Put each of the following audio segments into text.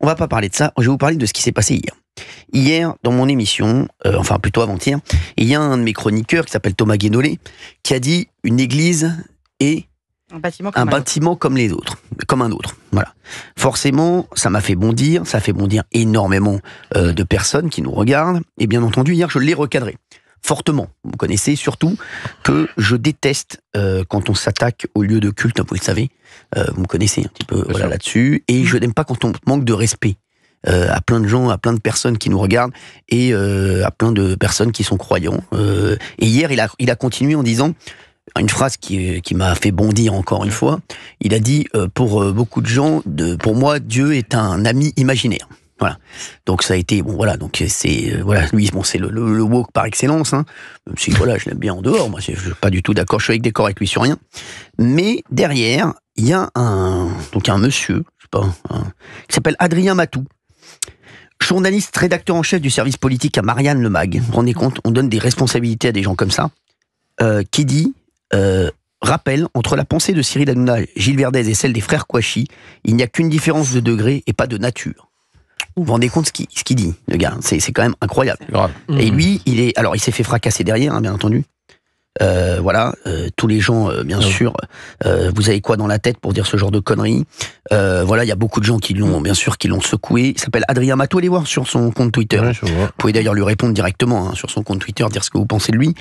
on va pas parler de ça. Je vais vous parler de ce qui s'est passé hier. Hier, dans mon émission, enfin plutôt avant-hier, il y a un de mes chroniqueurs qui s'appelle Thomas Guénolé qui a dit une église est un bâtiment comme les autres, comme un autre. Voilà. Forcément, ça m'a fait bondir, ça fait bondir énormément de personnes qui nous regardent. Et bien entendu, hier, je l'ai recadré fortement. Vous connaissez surtout que je déteste quand on s'attaque au lieu de culte, vous le savez. Vous me connaissez un petit peu là-dessus. Et je n'aime pas quand on manque de respect à plein de gens, à plein de personnes qui nous regardent et à plein de personnes qui sont croyants. Et hier, il a continué en disant une phrase qui m'a fait bondir encore une fois. Il a dit pour beaucoup de gens, pour moi, Dieu est un ami imaginaire. Voilà. Donc ça a été donc c'est lui c'est le woke par excellence. Hein. Même si je l'aime bien en dehors. Moi, je suis pas du tout d'accord. Je suis d'accord avec lui sur rien. Mais derrière, il y a un monsieur, qui s'appelle Adrien Matou, journaliste, rédacteur en chef du service politique à Marianne Le Mag. Vous vous rendez compte, on donne des responsabilités à des gens comme ça, qui dit rappel entre la pensée de Cyril Hanouna, Gilles Verdez et celle des frères Kouachi, il n'y a qu'une différence de degré et pas de nature. Vous vous rendez compte ce qu'il dit, le gars, c'est quand même incroyable. Et lui, il s'est fait fracasser derrière, hein, bien entendu. Tous les gens, bien sûr, vous avez quoi dans la tête pour dire ce genre de conneries. Il y a beaucoup de gens qui l'ont secoué. Il s'appelle Adrien Matou, allez voir sur son compte Twitter. Ouais, vous pouvez d'ailleurs lui répondre directement sur son compte Twitter, dire ce que vous pensez de lui.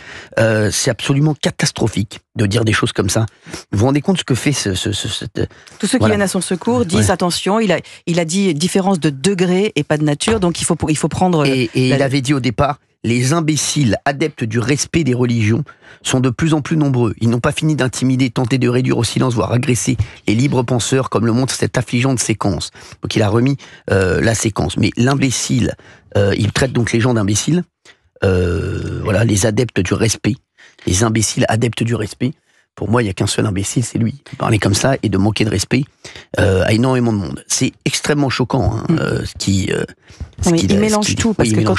C'est absolument catastrophique de dire des choses comme ça. Vous vous rendez compte ce que fait tous ceux qui viennent à son secours disent attention, il a dit différence de degré et pas de nature, donc il faut prendre... Et il avait dit au départ, les imbéciles adeptes du respect des religions sont de plus en plus nombreux. Ils n'ont pas fini d'intimider, tenter de réduire au silence, voire agresser les libres penseurs, comme le montre cette affligeante séquence. Donc il a remis la séquence. Mais l'imbécile, il traite donc les gens d'imbéciles, les adeptes du respect, les imbéciles adeptes du respect. Pour moi, il n'y a qu'un seul imbécile, c'est lui. Parler comme ça et de manquer de respect à énormément de monde. C'est extrêmement choquant, il mélange tout, parce que